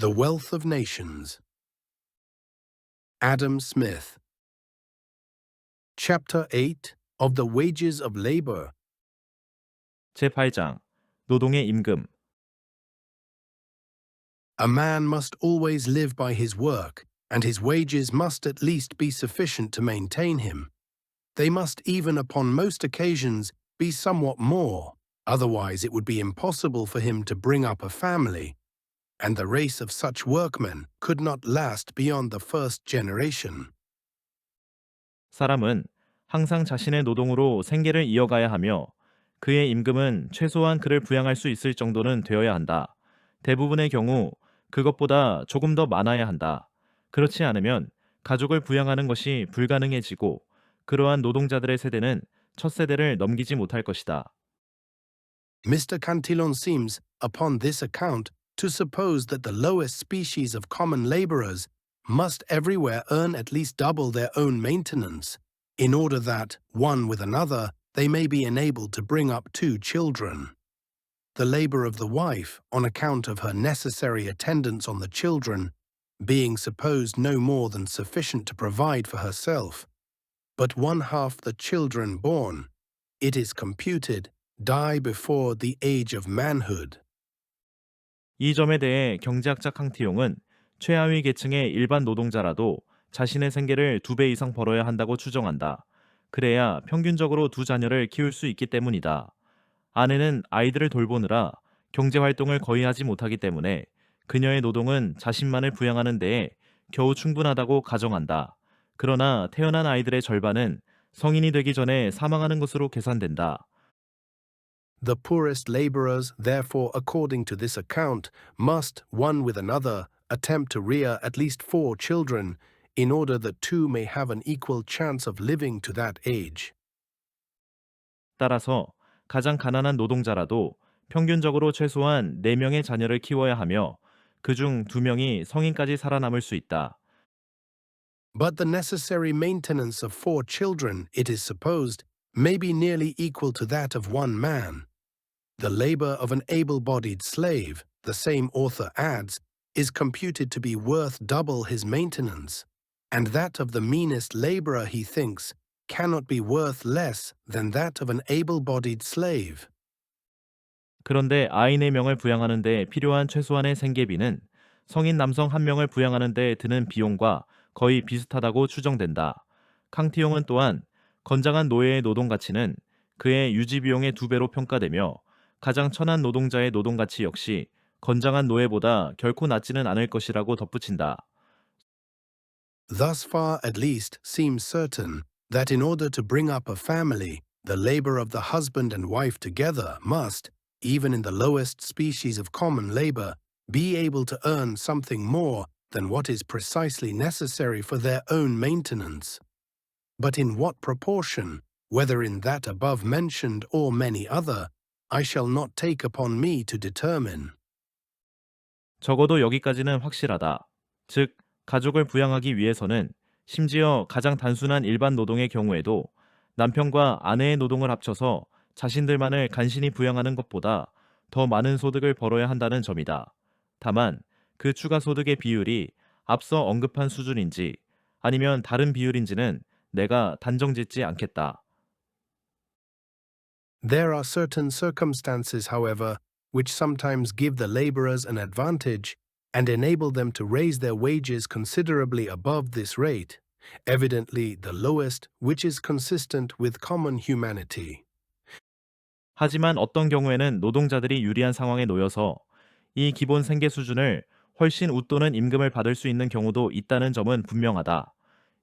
The Wealth of Nations. Adam Smith. Chapter 8 of the Wages of Labor. 제8장 노동의 임금. A man must always live by his work, and his wages must at least be sufficient to maintain him. They must even upon most occasions be somewhat more, otherwise it would be impossible for him to bring up a family, and the race of such workmen could not last beyond the first generation. 사람은 항상 자신의 노동으로 생계를 이어가야 하며 그의 임금은 최소한 그를 부양할 수 있을 정도는 되어야 한다. 대부분의 경우 그것보다 조금 더 많아야 한다. 그렇지 않으면 가족을 부양하는 것이 불가능해지고 그러한 노동자들의 세대는 첫 세대를 넘기지 못할 것이다. Mr. Cantillon seems, upon this account, to suppose that the lowest species of common labourers must everywhere earn at least double their own maintenance, in order that, one with another, they may be enabled to bring up 2 children. The labour of the wife, on account of her necessary attendance on the children, being supposed no more than sufficient to provide for herself, but 1/2 the children born, it is computed, die before the age of manhood. 이 점에 대해 경제학자 캉티용은 최하위 계층의 일반 노동자라도 자신의 생계를 2배 이상 벌어야 한다고 추정한다. 그래야 평균적으로 2 자녀를 키울 수 있기 때문이다. 아내는 아이들을 돌보느라 경제활동을 거의 하지 못하기 때문에 그녀의 노동은 자신만을 부양하는 데에 겨우 충분하다고 가정한다. 그러나 태어난 아이들의 절반은 성인이 되기 전에 사망하는 것으로 계산된다. The poorest labourers, therefore, according to this account, must, one with another, attempt to rear at least 4 children, in order that 2 may have an equal chance of living to that age. 따라서 가장 가난한 노동자라도 평균적으로 최소한 4명의 자녀를 키워야 하며 그중 2명이 성인까지 살아남을 수 있다. But the necessary maintenance of 4 children, it is supposed, may be nearly equal to that of 1 man. The labour of an able-bodied slave, the same author adds, is computed to be worth double his maintenance, and that of the meanest labourer, he thinks, cannot be worth less than that of an able-bodied slave. 그런데 아이 4명을 부양하는 데 필요한 최소한의 생계비는 성인 남성 1명을 부양하는 데 드는 비용과 거의 비슷하다고 추정된다. 캉티용은 또한 건장한 노예의 노동 가치는 그의 유지 비용의 2배로 평가되며 가장 천한 노동자의 노동 가치 역시 건장한 노예보다 결코 낮지는 않을 것이라고 덧붙인다. Thus far, at least, seems certain that in order to bring up a family, the labour of the husband and wife together must, even in the lowest species of common labour, be able to earn something more than what is precisely necessary for their own maintenance. But in what proportion, whether in that above mentioned or many other, I shall not take upon me to determine. 적어도 여기까지는 확실하다. 즉, 가족을 부양하기 위해서는 심지어 가장 단순한 일반 노동의 경우에도 남편과 아내의 노동을 합쳐서 자신들만을 간신히 부양하는 것보다 더 많은 소득을 벌어야 한다는 점이다. 다만 그 추가 소득의 비율이 앞서 언급한 수준인지 아니면 다른 비율인지는 내가 단정짓지 않겠다. There are certain circumstances, however, which sometimes give the labourers an advantage and enable them to raise their wages considerably above this rate, evidently the lowest which is consistent with common humanity. 하지만 어떤 경우에는 노동자들이 유리한 상황에 놓여서 이 기본 생계 수준을 훨씬 웃도는 임금을 받을 수 있는 경우도 있다는 점은 분명하다.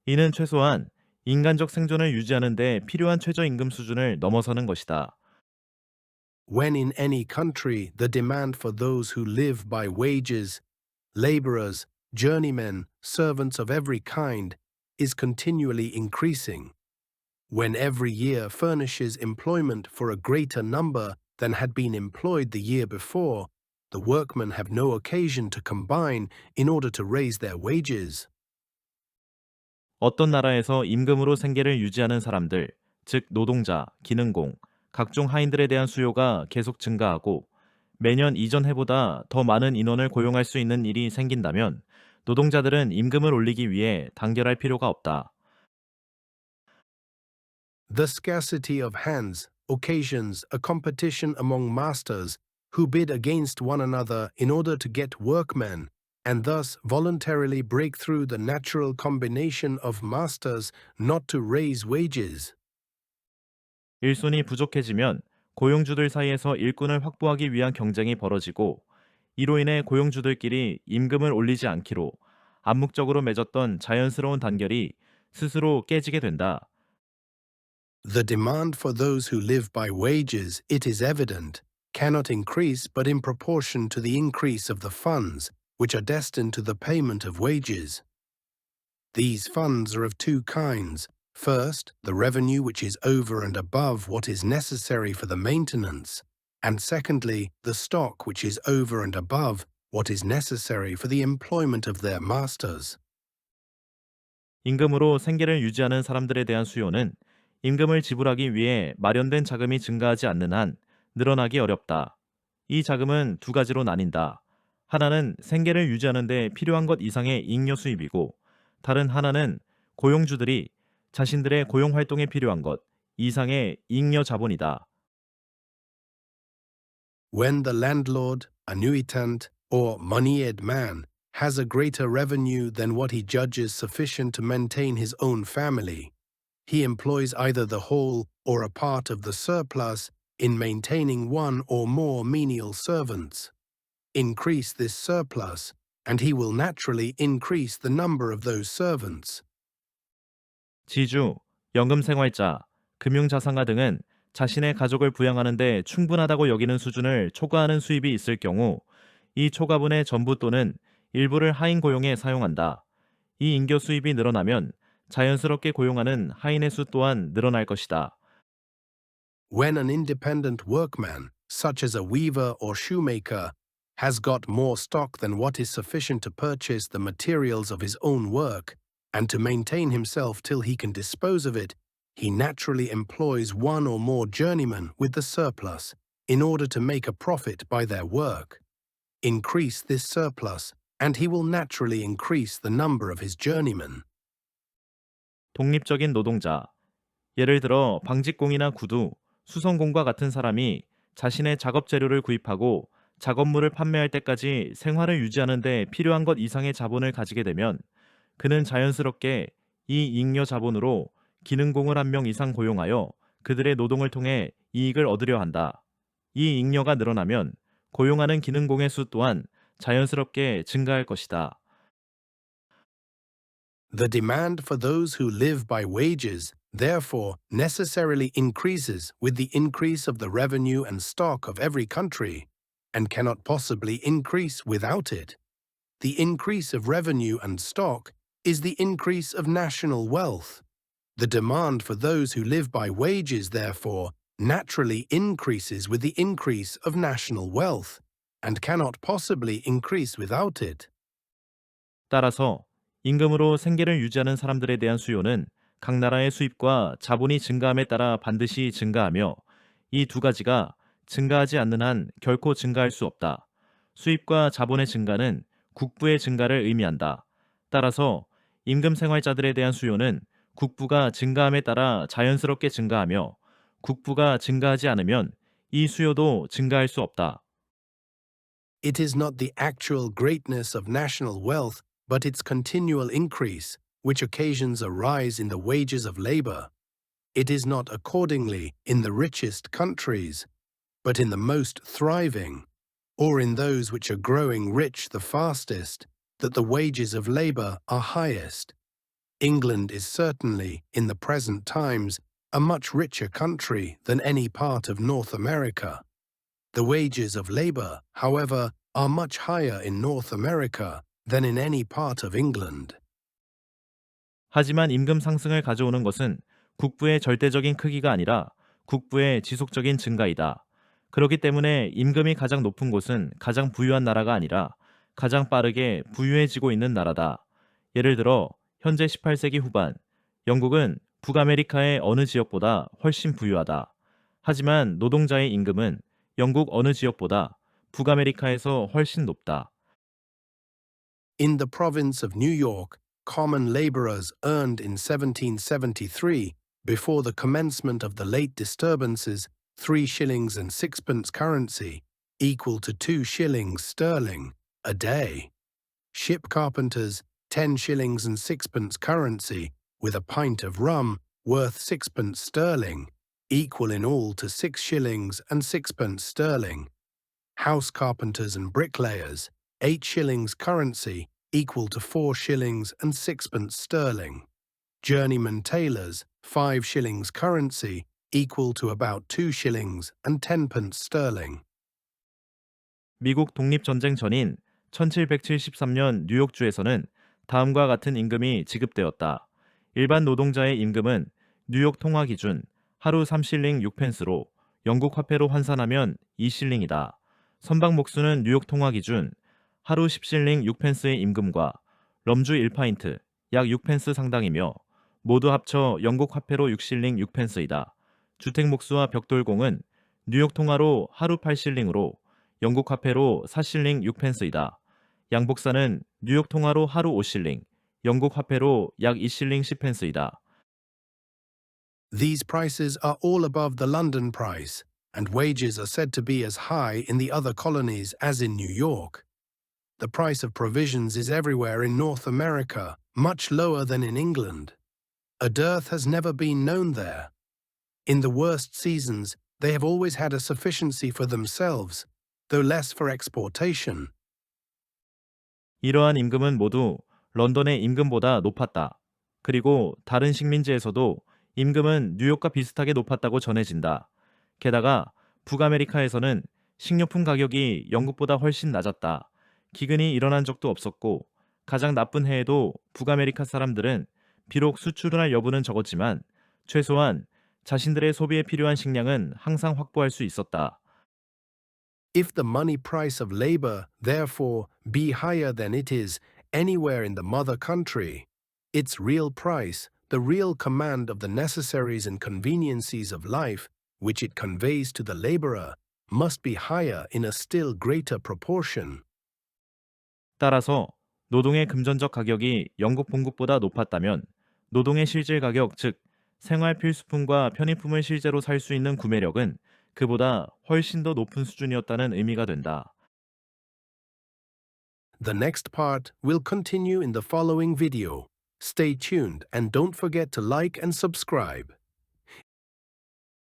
이는 최소한 인간적 생존을 유지하는 데 필요한 최저임금 수준을 넘어서는 것이다. When in any country the demand for those who live by wages, labourers, journeymen, servants of every kind, is continually increasing, when every year furnishes employment for a greater number than had been employed the year before, the workmen have no occasion to combine in order to raise their wages. 어떤 나라에서 임금으로 생계를 유지하는 사람들, 즉 노동자, 기능공, 각종 하인들에 대한 수요가 계속 증가하고 매년 이전 해보다 더 많은 인원을 고용할 수 있는 일이 생긴다면 노동자들은 임금을 올리기 위해 단결할 필요가 없다. The scarcity of hands occasions a competition among masters who bid against one another in order to get workmen, and thus voluntarily break through the natural combination of masters not to raise wages. 일손이 부족해지면 고용주들 사이에서 일꾼을 확보하기 위한 경쟁이 벌어지고 이로 인해 고용주들끼리 임금을 올리지 않기로 암묵적으로 맺었던 자연스러운 단결이 스스로 깨지게 된다. The demand for those who live by wages, it is evident, cannot increase but in proportion to the increase of the funds, which are destined to the payment of wages. These funds are of two kinds. First, the revenue which is over and above what is necessary for the maintenance, and secondly, the stock which is over and above what is necessary for the employment of their masters. 임금으로 생계를 유지하는 사람들에 대한 수요는 임금을 지불하기 위해 마련된 자금이 증가하지 않는 한 늘어나기 어렵다. 이 자금은 두 가지로 나뉜다. 하나는 생계를 유지하는 데 필요한 것 이상의 잉여 수입이고 다른 하나는 고용주들이 자신들의 고용 활동에 필요한 것 이상의 잉여 자본이다. When the landlord, annuitant, or moneyed man has a greater revenue than what he judges sufficient to maintain his own family, he employs either the whole or a part of the surplus in maintaining one or more menial servants. Increase this surplus, and he will naturally increase the number of those servants. 지주, 연금생활자, 금융자산가 등은 자신의 가족을 부양하는 데 충분하다고 여기는 수준을 초과하는 수입이 있을 경우 이 초과분의 전부 또는 일부를 하인 고용에 사용한다. 이 잉여 수입이 늘어나면 자연스럽게 고용하는 하인의 수 또한 늘어날 것이다. When an independent workman, such as a weaver or shoemaker, has got more stock than what is sufficient to purchase the materials of his own work, and to maintain himself till he can dispose of it, he naturally employs one or more journeymen with the surplus, in order to make a profit by their work. Increase this surplus, and he will naturally increase the number of his journeymen. 독립적인 노동자, 예를 들어 방직공이나 구두, 수성공과 같은 사람이 자신의 작업 재료를 구입하고 작업물을 판매할 때까지 생활을 유지하는 데 필요한 것 이상의 자본을 가지게 되면 그는 자연스럽게 이 잉여 자본으로 기능공을 한 명 이상 고용하여 그들의 노동을 통해 이익을 얻으려 한다. 이 잉여가 늘어나면 고용하는 기능공의 수 또한 자연스럽게 증가할 것이다. The demand for those who live by wages, therefore, necessarily increases with the increase of the revenue and stock of every country, and cannot possibly increase without it. The increase of revenue and stock is the increase of national wealth. The demand for those who live by wages, therefore, naturally increases with the increase of national wealth, and cannot possibly increase without it. 따라서 임금으로 생계를 유지하는 사람들에 대한 수요는 각 나라의 수입과 자본이 증가함에 따라 반드시 증가하며 이 두 가지가 증가하지 않는 한 결코 증가할 수 없다. 수입과 자본의 증가는 국부의 증가를 의미한다. 따라서 임금 생활자들에 대한 수요는 국부가 증가함에 따라 자연스럽게 증가하며 국부가 증가하지 않으면 이 수요도 증가할 수 없다. It is not the actual greatness of national wealth, but its continual increase, which occasions a rise in the wages of labor. It is not accordingly in the richest countries, but in the most thriving, or in those which are growing rich the fastest, that the wages of labor are highest. England is certainly, in the present times, a much richer country than any part of North America. The wages of labor, however, are much higher in North America than in any part of England. 하지만 임금 상승을 가져오는 것은 국부의 절대적인 크기가 아니라 국부의 지속적인 증가이다. 그렇기 때문에 임금이 가장 높은 곳은 가장 부유한 나라가 아니라 가장 빠르게 부유해지고 있는 나라다. 예를 들어 현재 18세기 후반 영국은 북아메리카의 어느 지역보다 훨씬 부유하다. 하지만 노동자의 임금은 영국 어느 지역보다 북아메리카에서 훨씬 높다. In the province of New York, common laborers earned in 1773, before the commencement of the late disturbances, 3 shillings and sixpence currency, equal to 2 shillings sterling, a day. Ship carpenters, 10 shillings and sixpence currency, with a pint of rum, worth sixpence sterling, equal in all to 6 shillings and sixpence sterling. House carpenters and bricklayers, 8 shillings currency, equal to 4 shillings and sixpence sterling. Journeyman tailors, 5 shillings currency, equal to about 2 shillings and 10 pence sterling. 미국 독립전쟁 전인 1773년 뉴욕주에서는 다음과 같은 임금이 지급되었다. 일반 노동자의 임금은 뉴욕 통화 기준 하루 3실링 6펜스로 영국 화폐로 환산하면 2실링이다. 선박 목수는 뉴욕 통화 기준 하루 10실링 6펜스의 임금과 럼주 1파인트 약 6펜스 상당이며 모두 합쳐 영국 화폐로 6실링 6펜스이다. 주택 목수와 벽돌공은 뉴욕 통화로 하루 8실링으로 영국 화폐로 4실링 6펜스이다. 양복사는 뉴욕 통화로 하루 5실링, 영국 화폐로 약 2실링 10펜스이다. These prices are all above the London price, and wages are said to be as high in the other colonies as in New York. The price of provisions is everywhere in North America, much lower than in England. A dearth has never been known there. In the worst seasons, they have always had a sufficiency for themselves, though less for exportation. 이러한 임금은 모두 런던의 임금보다 높았다. 그리고 다른 식민지에서도 임금은 뉴욕과 비슷하게 높았다고 전해진다. 게다가 북아메리카에서는 식료품 가격이 영국보다 훨씬 낮았다. 기근이 일어난 적도 없었고 가장 나쁜 해에도 북아메리카 사람들은 비록 수출을 할 여부는 적었지만 최소한 자신들의 소비에 필요한 식량은 항상 확보할 수 있었다. If the money price of labor, therefore, be higher than it is anywhere in the mother country, its real price, the real command of the necessaries and conveniencies of life, which it conveys to the laborer, must be higher in a still greater proportion. 따라서 노동의 금전적 가격이 영국 본국보다 높았다면 노동의 실질 가격, 즉 생활 필수품과 편의품을 실제로 살 수 있는 구매력은 그보다 훨씬 더 높은 수준이었다는 의미가 된다. The next part will continue in the following video. Stay tuned and don't forget to like and subscribe.